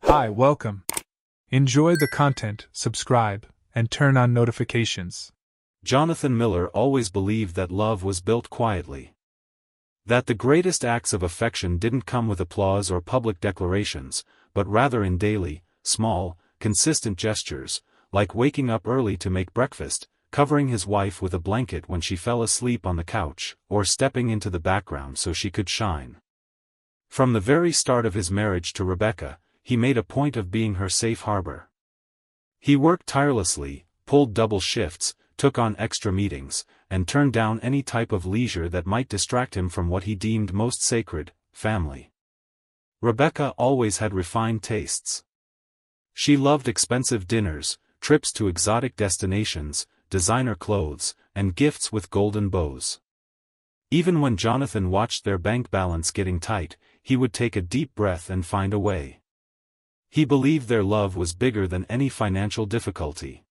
Hi, welcome. Enjoy the content, subscribe, and turn on notifications. Jonathan Miller always believed that love was built quietly. That the greatest acts of affection didn't come with applause or public declarations, but rather in daily, small, consistent gestures, like waking up early to make breakfast, covering his wife with a blanket when she fell asleep on the couch, or stepping into the background so she could shine. From the very start of his marriage to Rebecca, he made a point of being her safe harbor. He worked tirelessly, pulled double shifts, took on extra meetings, and turned down any type of leisure that might distract him from what he deemed most sacred, family. Rebecca always had refined tastes. She loved expensive dinners, trips to exotic destinations, designer clothes, and gifts with golden bows. Even when Jonathan watched their bank balance getting tight, he would take a deep breath and find a way. He believed their love was bigger than any financial difficulty.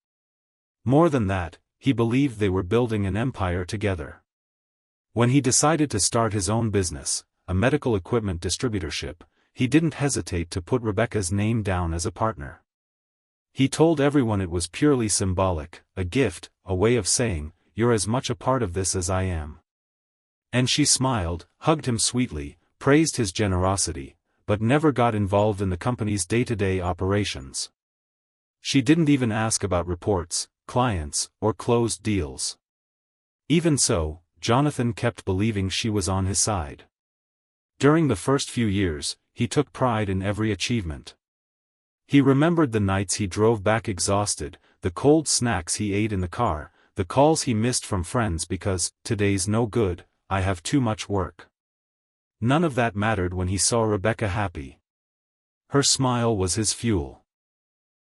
More than that, he believed they were building an empire together. When he decided to start his own business, a medical equipment distributorship, he didn't hesitate to put Rebecca's name down as a partner. He told everyone it was purely symbolic, a gift, a way of saying, "You're as much a part of this as I am." And she smiled, hugged him sweetly, praised his generosity, but never got involved in the company's day-to-day operations. She didn't even ask about reports, clients, or closed deals. Even so, Jonathan kept believing she was on his side. During the first few years, he took pride in every achievement. He remembered the nights he drove back exhausted, the cold snacks he ate in the car, the calls he missed from friends because, "Today's no good, I have too much work." None of that mattered when he saw Rebecca happy. Her smile was his fuel.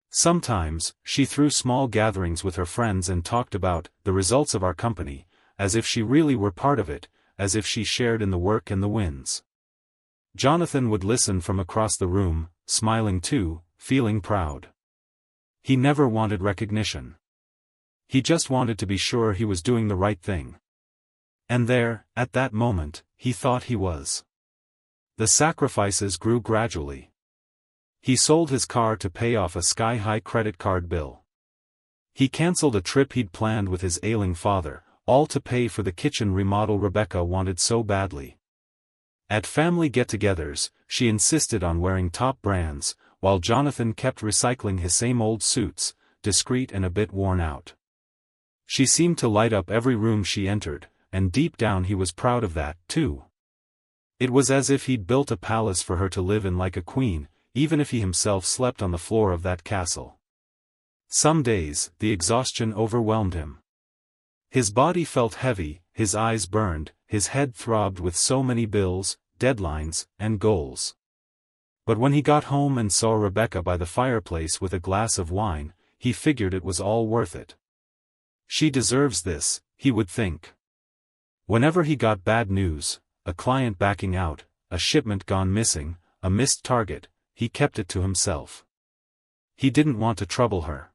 Sometimes, she threw small gatherings with her friends and talked about the results of our company, as if she really were part of it, as if she shared in the work and the wins. Jonathan would listen from across the room, smiling too, feeling proud. He never wanted recognition. He just wanted to be sure he was doing the right thing. And there, at that moment, he thought he was. The sacrifices grew gradually. He sold his car to pay off a sky-high credit card bill. He canceled a trip he'd planned with his ailing father, all to pay for the kitchen remodel Rebecca wanted so badly. At family get-togethers, she insisted on wearing top brands, while Jonathan kept recycling his same old suits, discreet and a bit worn out. She seemed to light up every room she entered, and deep down he was proud of that, too. It was as if he'd built a palace for her to live in like a queen, even if he himself slept on the floor of that castle. Some days, the exhaustion overwhelmed him. His body felt heavy, his eyes burned, his head throbbed with so many bills, deadlines, and goals. But when he got home and saw Rebecca by the fireplace with a glass of wine, he figured it was all worth it. She deserves this, he would think. Whenever he got bad news, a client backing out, a shipment gone missing, a missed target, he kept it to himself. He didn't want to trouble her.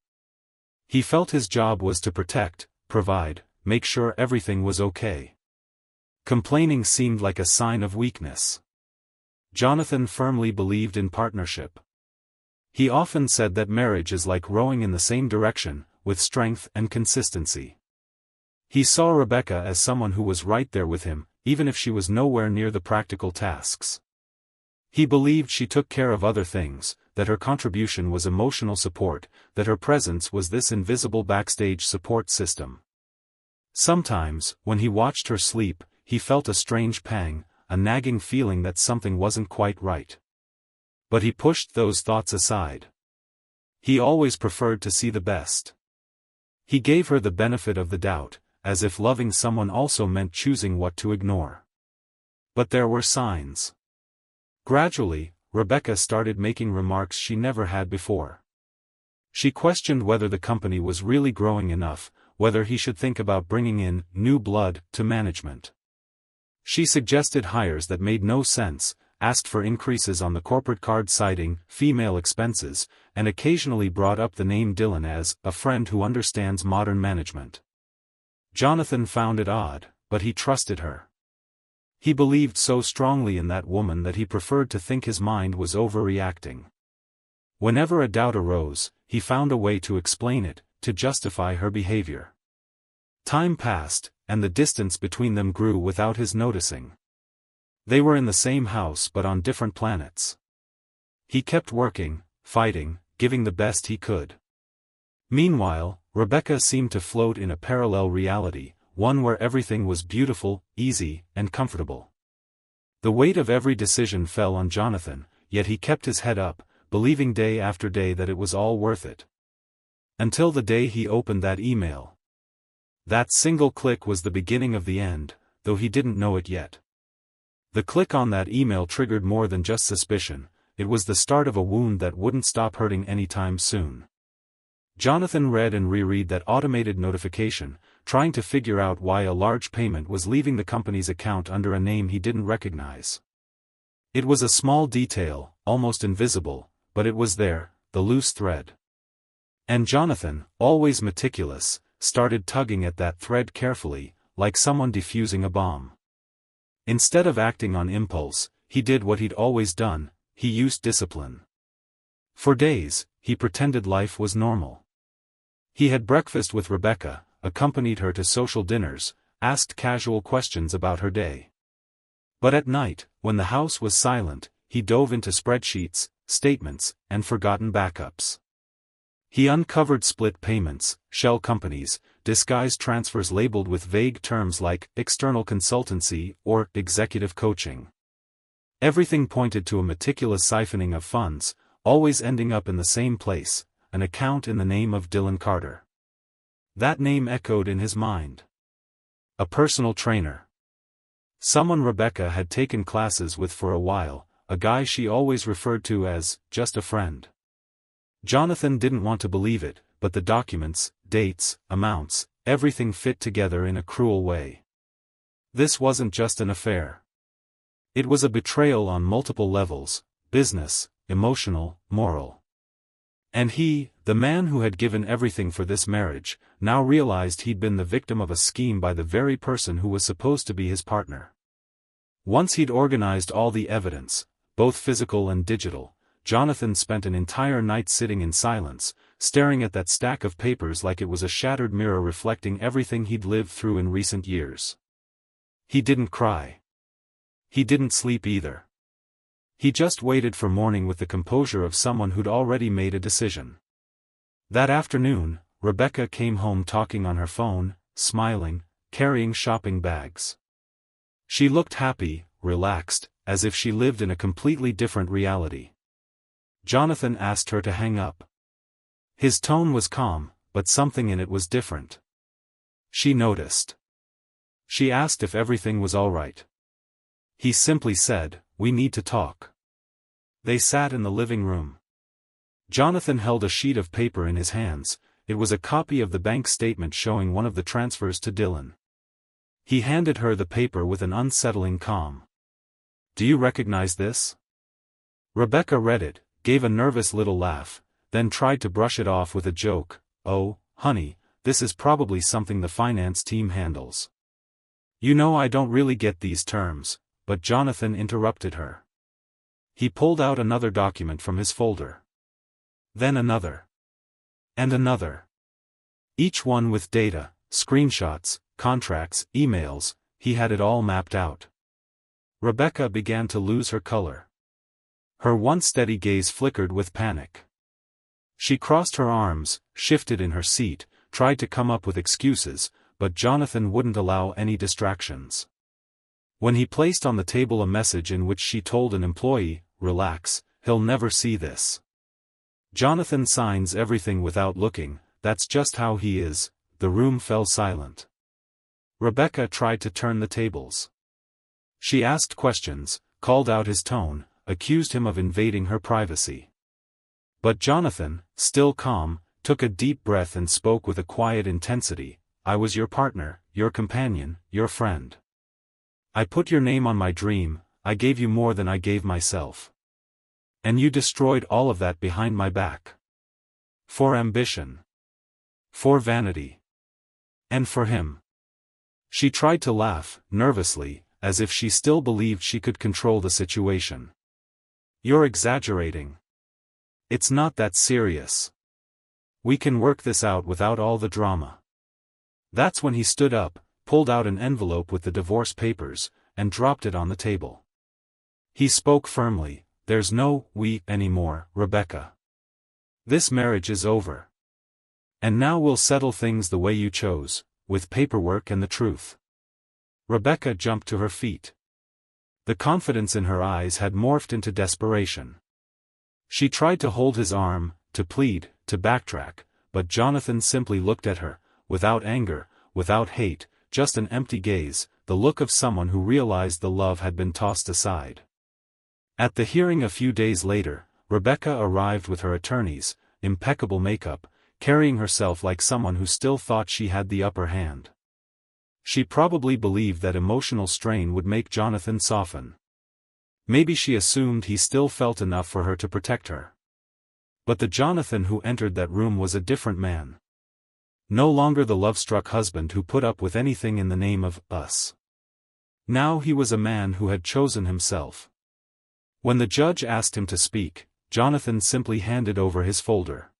He felt his job was to protect, provide, make sure everything was okay. Complaining seemed like a sign of weakness. Jonathan firmly believed in partnership. He often said that marriage is like rowing in the same direction, with strength and consistency. He saw Rebecca as someone who was right there with him, even if she was nowhere near the practical tasks. He believed she took care of other things, that her contribution was emotional support, that her presence was this invisible backstage support system. Sometimes, when he watched her sleep, he felt a strange pang, a nagging feeling that something wasn't quite right. But he pushed those thoughts aside. He always preferred to see the best. He gave her the benefit of the doubt, as if loving someone also meant choosing what to ignore. But there were signs. Gradually, Rebecca started making remarks she never had before. She questioned whether the company was really growing enough, whether he should think about bringing in new blood to management. She suggested hires that made no sense, asked for increases on the corporate card citing female expenses, and occasionally brought up the name Dylan as a friend who understands modern management. Jonathan found it odd, but he trusted her. He believed so strongly in that woman that he preferred to think his mind was overreacting. Whenever a doubt arose, he found a way to explain it, to justify her behavior. Time passed, and the distance between them grew without his noticing. They were in the same house but on different planets. He kept working, fighting, giving the best he could. Meanwhile, Rebecca seemed to float in a parallel reality, one where everything was beautiful, easy, and comfortable. The weight of every decision fell on Jonathan, yet he kept his head up, believing day after day that it was all worth it. Until the day he opened that email. That single click was the beginning of the end, though he didn't know it yet. The click on that email triggered more than just suspicion, it was the start of a wound that wouldn't stop hurting anytime soon. Jonathan read and reread that automated notification, trying to figure out why a large payment was leaving the company's account under a name he didn't recognize. It was a small detail, almost invisible, but it was there, the loose thread. And Jonathan, always meticulous, started tugging at that thread carefully, like someone defusing a bomb. Instead of acting on impulse, he did what he'd always done, he used discipline. For days, he pretended life was normal. He had breakfast with Rebecca, accompanied her to social dinners, asked casual questions about her day. But at night, when the house was silent, he dove into spreadsheets, statements, and forgotten backups. He uncovered split payments, shell companies, disguised transfers labeled with vague terms like external consultancy or executive coaching. Everything pointed to a meticulous siphoning of funds, always ending up in the same place, an account in the name of Dylan Carter. That name echoed in his mind. A personal trainer. Someone Rebecca had taken classes with for a while, a guy she always referred to as just a friend. Jonathan didn't want to believe it, but the documents, dates, amounts, everything fit together in a cruel way. This wasn't just an affair. It was a betrayal on multiple levels, business, emotional, moral. And he, the man who had given everything for this marriage, now realized he'd been the victim of a scheme by the very person who was supposed to be his partner. Once he'd organized all the evidence, both physical and digital, Jonathan spent an entire night sitting in silence, staring at that stack of papers like it was a shattered mirror reflecting everything he'd lived through in recent years. He didn't cry. He didn't sleep either. He just waited for morning with the composure of someone who'd already made a decision. That afternoon, Rebecca came home talking on her phone, smiling, carrying shopping bags. She looked happy, relaxed, as if she lived in a completely different reality. Jonathan asked her to hang up. His tone was calm, but something in it was different. She noticed. She asked if everything was all right. He simply said, "We need to talk." They sat in the living room. Jonathan held a sheet of paper in his hands. It was a copy of the bank statement showing one of the transfers to Dylan. He handed her the paper with an unsettling calm. "Do you recognize this?" Rebecca read it, gave a nervous little laugh, then tried to brush it off with a joke. "Oh, honey, this is probably something the finance team handles." "You know I don't really get these terms," but Jonathan interrupted her. He pulled out another document from his folder. Then another. And another. Each one with data, screenshots, contracts, emails, he had it all mapped out. Rebecca began to lose her color. Her once steady gaze flickered with panic. She crossed her arms, shifted in her seat, tried to come up with excuses, but Jonathan wouldn't allow any distractions. When he placed on the table a message in which she told an employee, "Relax, he'll never see this. Jonathan signs everything without looking, that's just how he is," the room fell silent. Rebecca tried to turn the tables. She asked questions, called out his tone, accused him of invading her privacy. But Jonathan, still calm, took a deep breath and spoke with a quiet intensity. "I was your partner, your companion, your friend. I put your name on my dream, I gave you more than I gave myself. And you destroyed all of that behind my back. For ambition. For vanity. And for him." She tried to laugh, nervously, as if she still believed she could control the situation. "You're exaggerating. It's not that serious. We can work this out without all the drama. That's when he stood up, pulled out an envelope with the divorce papers, and dropped it on the table. He spoke firmly, "There's no we anymore, Rebecca. This marriage is over. And now we'll settle things the way you chose, with paperwork and the truth." Rebecca jumped to her feet. The confidence in her eyes had morphed into desperation. She tried to hold his arm, to plead, to backtrack, but Jonathan simply looked at her, without anger, without hate, just an empty gaze, the look of someone who realized the love had been tossed aside. At the hearing a few days later, Rebecca arrived with her attorneys, impeccable makeup, carrying herself like someone who still thought she had the upper hand. She probably believed that emotional strain would make Jonathan soften. Maybe she assumed he still felt enough for her to protect her. But the Jonathan who entered that room was a different man. No longer the love-struck husband who put up with anything in the name of us. Now he was a man who had chosen himself. When the judge asked him to speak, Jonathan simply handed over his folder.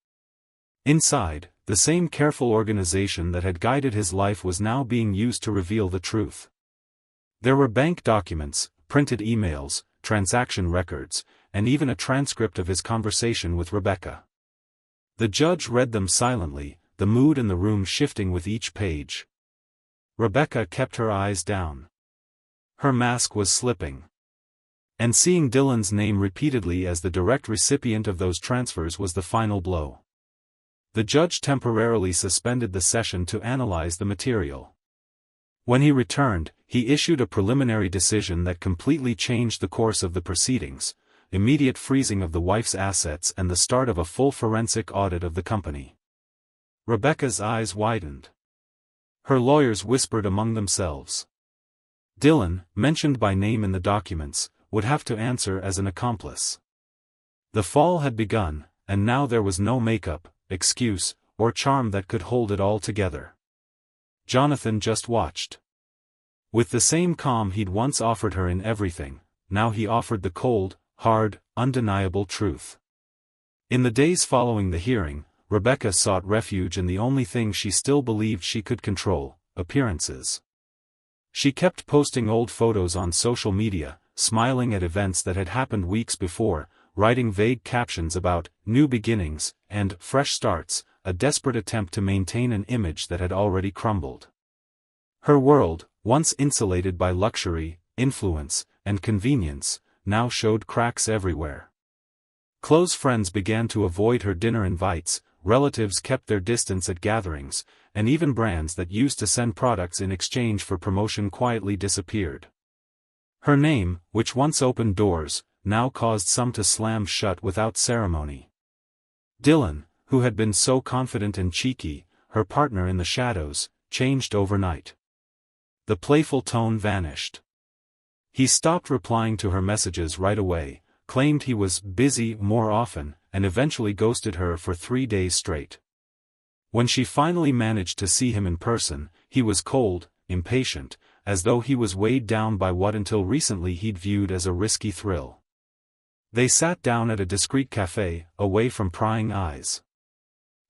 Inside, the same careful organization that had guided his life was now being used to reveal the truth. There were bank documents, printed emails, transaction records, and even a transcript of his conversation with Rebecca. The judge read them silently, the mood in the room shifting with each page. Rebecca kept her eyes down. Her mask was slipping. And seeing Dylan's name repeatedly as the direct recipient of those transfers was the final blow. The judge temporarily suspended the session to analyze the material. When he returned, he issued a preliminary decision that completely changed the course of the proceedings: immediate freezing of the wife's assets and the start of a full forensic audit of the company. Rebecca's eyes widened. Her lawyers whispered among themselves. Dylan, mentioned by name in the documents, would have to answer as an accomplice. The fall had begun, and now there was no makeup, excuse, or charm that could hold it all together. Jonathan just watched. With the same calm he'd once offered her in everything, now he offered the cold, hard, undeniable truth. In the days following the hearing, Rebecca sought refuge in the only thing she still believed she could control: appearances. She kept posting old photos on social media, smiling at events that had happened weeks before, writing vague captions about new beginnings and fresh starts, a desperate attempt to maintain an image that had already crumbled. Her world, once insulated by luxury, influence, and convenience, now showed cracks everywhere. Close friends began to avoid her dinner invites, relatives kept their distance at gatherings, and even brands that used to send products in exchange for promotion quietly disappeared. Her name, which once opened doors, now caused some to slam shut without ceremony. Dylan, who had been so confident and cheeky, her partner in the shadows, changed overnight. The playful tone vanished. He stopped replying to her messages right away, claimed he was busy more often, and eventually ghosted her for 3 days straight. When she finally managed to see him in person, he was cold, impatient, as though he was weighed down by what until recently he'd viewed as a risky thrill. They sat down at a discreet cafe, away from prying eyes.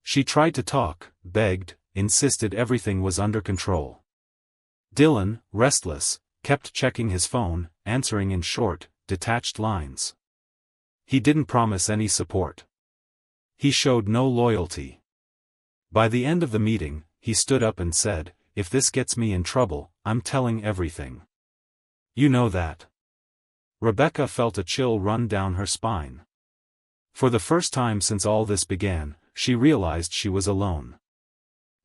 She tried to talk, begged, insisted everything was under control. Dylan, restless, kept checking his phone, answering in short, detached lines. He didn't promise any support. He showed no loyalty. By the end of the meeting, he stood up and said, "If this gets me in trouble, I'm telling everything. You know that." Rebecca felt a chill run down her spine. For the first time since all this began, she realized she was alone.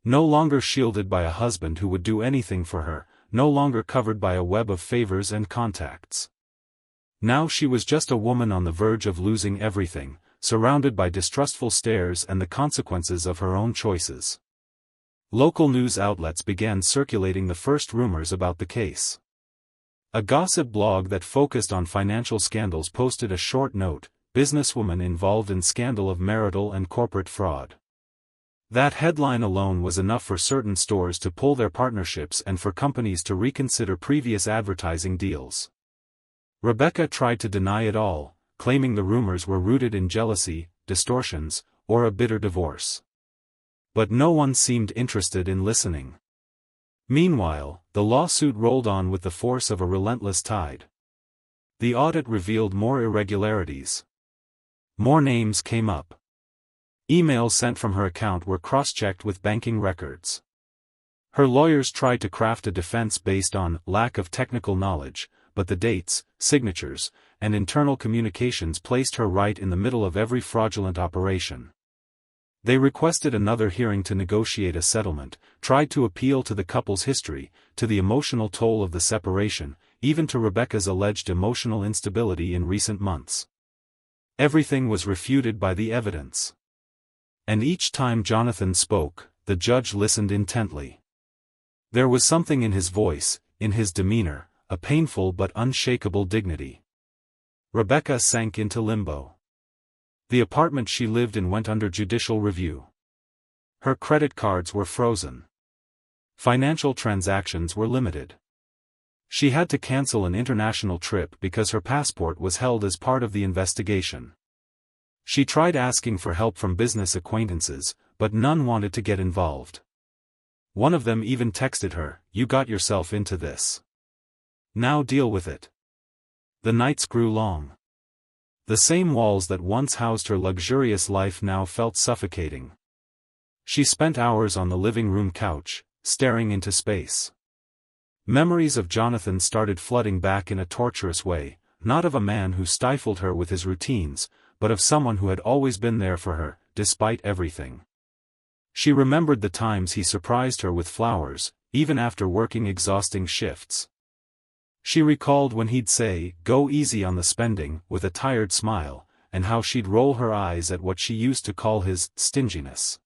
No longer shielded by a husband who would do anything for her, no longer covered by a web of favors and contacts. Now she was just a woman on the verge of losing everything, surrounded by distrustful stares and the consequences of her own choices. Local news outlets began circulating the first rumors about the case. A gossip blog that focused on financial scandals posted a short note: "Businesswoman involved in scandal of marital and corporate fraud." That headline alone was enough for certain stores to pull their partnerships and for companies to reconsider previous advertising deals. Rebecca tried to deny it all, claiming the rumors were rooted in jealousy, distortions, or a bitter divorce. But no one seemed interested in listening. Meanwhile, the lawsuit rolled on with the force of a relentless tide. The audit revealed more irregularities. More names came up. Emails sent from her account were cross-checked with banking records. Her lawyers tried to craft a defense based on lack of technical knowledge, but the dates, signatures, and internal communications placed her right in the middle of every fraudulent operation. They requested another hearing to negotiate a settlement, tried to appeal to the couple's history, to the emotional toll of the separation, even to Rebecca's alleged emotional instability in recent months. Everything was refuted by the evidence. And each time Jonathan spoke, the judge listened intently. There was something in his voice, in his demeanor, a painful but unshakable dignity. Rebecca sank into limbo. The apartment she lived in went under judicial review. Her credit cards were frozen. Financial transactions were limited. She had to cancel an international trip because her passport was held as part of the investigation. She tried asking for help from business acquaintances, but none wanted to get involved. One of them even texted her, "You got yourself into this. Now deal with it." The nights grew long. The same walls that once housed her luxurious life now felt suffocating. She spent hours on the living room couch, staring into space. Memories of Jonathan started flooding back in a torturous way, not of a man who stifled her with his routines, but of someone who had always been there for her, despite everything. She remembered the times he surprised her with flowers, even after working exhausting shifts. She recalled when he'd say, "Go easy on the spending," with a tired smile, and how she'd roll her eyes at what she used to call his stinginess.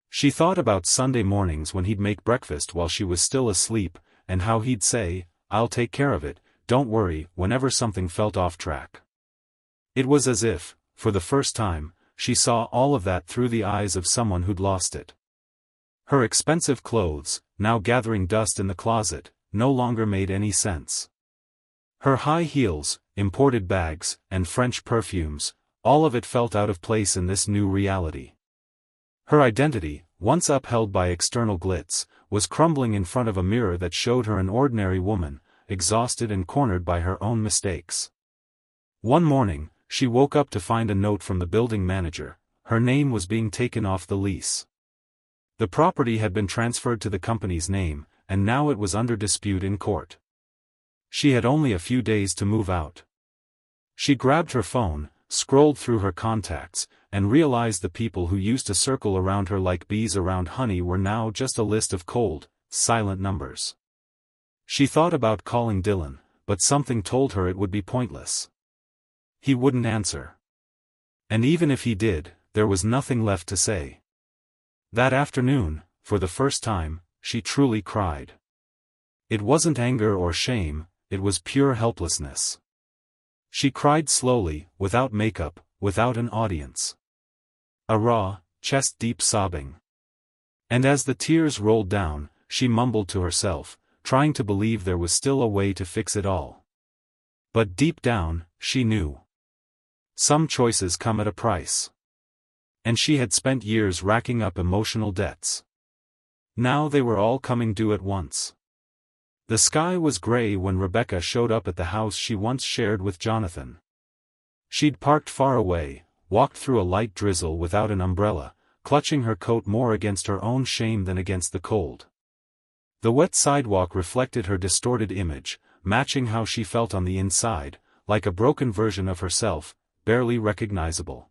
She thought about Sunday mornings when he'd make breakfast while she was still asleep, and how he'd say, "I'll take care of it, don't worry," whenever something felt off track. It was as if, for the first time, she saw all of that through the eyes of someone who'd lost it. Her expensive clothes, now gathering dust in the closet, no longer made any sense. Her high heels, imported bags, and French perfumes, all of it felt out of place in this new reality. Her identity, once upheld by external glitz, was crumbling in front of a mirror that showed her an ordinary woman, exhausted and cornered by her own mistakes. One morning, she woke up to find a note from the building manager. Her name was being taken off the lease. The property had been transferred to the company's name, and now it was under dispute in court. She had only a few days to move out. She grabbed her phone, scrolled through her contacts, and realized the people who used to circle around her like bees around honey were now just a list of cold, silent numbers. She thought about calling Dylan, but something told her it would be pointless. He wouldn't answer. And even if he did, there was nothing left to say. That afternoon, for the first time, she truly cried. It wasn't anger or shame, it was pure helplessness. She cried slowly, without makeup, without an audience. A raw, chest-deep sobbing. And as the tears rolled down, she mumbled to herself, trying to believe there was still a way to fix it all. But deep down, she knew. Some choices come at a price. And she had spent years racking up emotional debts. Now they were all coming due at once. The sky was gray when Rebecca showed up at the house she once shared with Jonathan. She'd parked far away, walked through a light drizzle without an umbrella, clutching her coat more against her own shame than against the cold. The wet sidewalk reflected her distorted image, matching how she felt on the inside, like a broken version of herself, barely recognizable.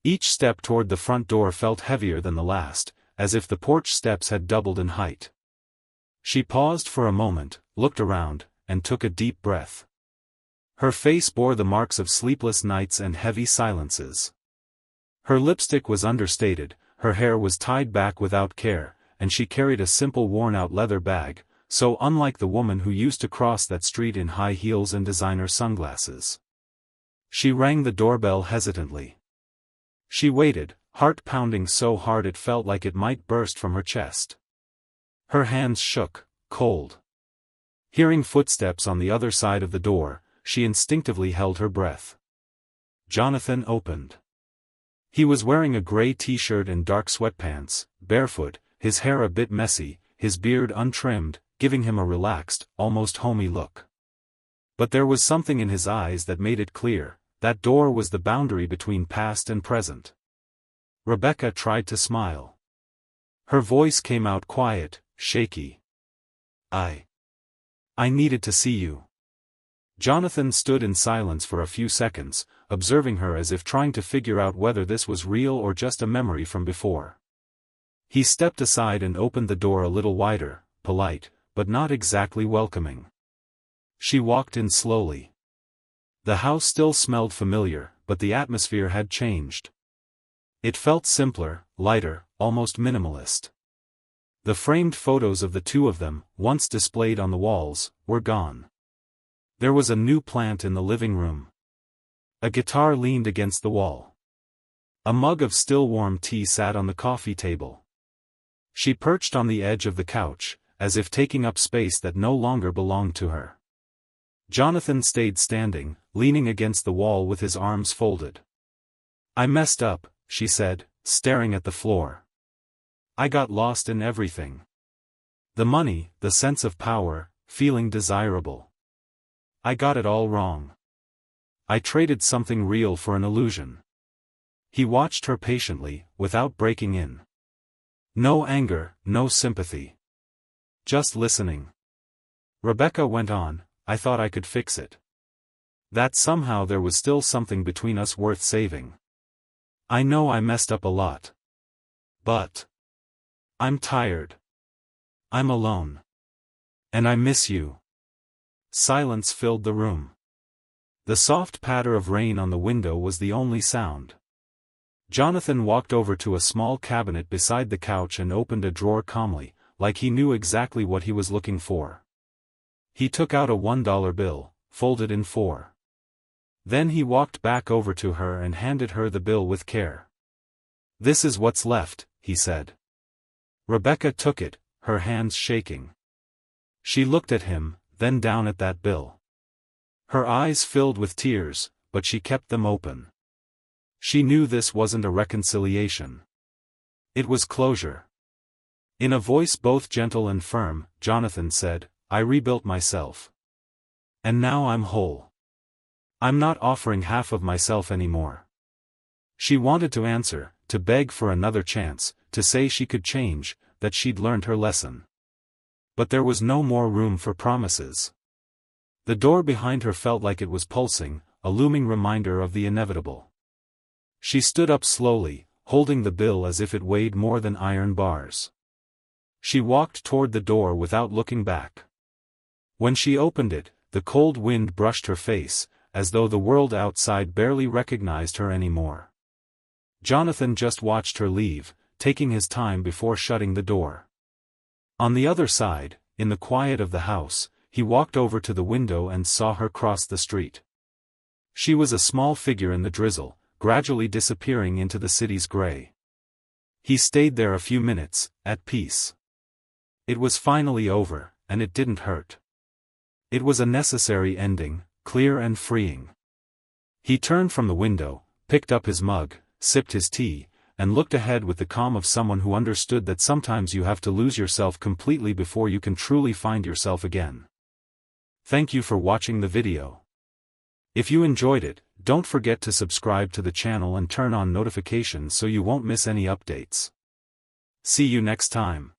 Each step toward the front door felt heavier than the last, as if the porch steps had doubled in height. She paused for a moment, looked around, and took a deep breath. Her face bore the marks of sleepless nights and heavy silences. Her lipstick was understated, her hair was tied back without care, and she carried a simple worn-out leather bag, so unlike the woman who used to cross that street in high heels and designer sunglasses. She rang the doorbell hesitantly. She waited, heart pounding so hard it felt like it might burst from her chest. Her hands shook, cold. Hearing footsteps on the other side of the door, she instinctively held her breath. Jonathan opened. He was wearing a gray t-shirt and dark sweatpants, barefoot, his hair a bit messy, his beard untrimmed, giving him a relaxed, almost homey look. But there was something in his eyes that made it clear, that door was the boundary between past and present. Rebecca tried to smile. Her voice came out quiet, shaky. I needed to see you. Jonathan stood in silence for a few seconds, observing her as if trying to figure out whether this was real or just a memory from before. He stepped aside and opened the door a little wider, polite, but not exactly welcoming. She walked in slowly. The house still smelled familiar, but the atmosphere had changed. It felt simpler, lighter, almost minimalist. The framed photos of the two of them, once displayed on the walls, were gone. There was a new plant in the living room. A guitar leaned against the wall. A mug of still warm tea sat on the coffee table. She perched on the edge of the couch, as if taking up space that no longer belonged to her. Jonathan stayed standing, leaning against the wall with his arms folded. I messed up, she said, staring at the floor. I got lost in everything. The money, the sense of power, feeling desirable. I got it all wrong. I traded something real for an illusion. He watched her patiently, without breaking in. No anger, no sympathy. Just listening. Rebecca went on, I thought I could fix it. That somehow there was still something between us worth saving. I know I messed up a lot. But I'm tired. I'm alone. And I miss you. Silence filled the room. The soft patter of rain on the window was the only sound. Jonathan walked over to a small cabinet beside the couch and opened a drawer calmly, like he knew exactly what he was looking for. He took out a $1 bill, folded in 4. Then he walked back over to her and handed her the bill with care. This is what's left, he said. Rebecca took it, her hands shaking. She looked at him, then down at that bill. Her eyes filled with tears, but she kept them open. She knew this wasn't a reconciliation. It was closure. In a voice both gentle and firm, Jonathan said, I rebuilt myself. And now I'm whole. I'm not offering half of myself anymore. She wanted to answer, to beg for another chance, to say she could change, that she'd learned her lesson. But there was no more room for promises. The door behind her felt like it was pulsing, a looming reminder of the inevitable. She stood up slowly, holding the bill as if it weighed more than iron bars. She walked toward the door without looking back. When she opened it, the cold wind brushed her face, as though the world outside barely recognized her anymore. Jonathan just watched her leave, taking his time before shutting the door. On the other side, in the quiet of the house, he walked over to the window and saw her cross the street. She was a small figure in the drizzle, gradually disappearing into the city's gray. He stayed there a few minutes, at peace. It was finally over, and it didn't hurt. It was a necessary ending, clear and freeing. He turned from the window, picked up his mug, sipped his tea, and looked ahead with the calm of someone who understood that sometimes you have to lose yourself completely before you can truly find yourself again. Thank you for watching the video. If you enjoyed it, don't forget to subscribe to the channel and turn on notifications so you won't miss any updates. See you next time.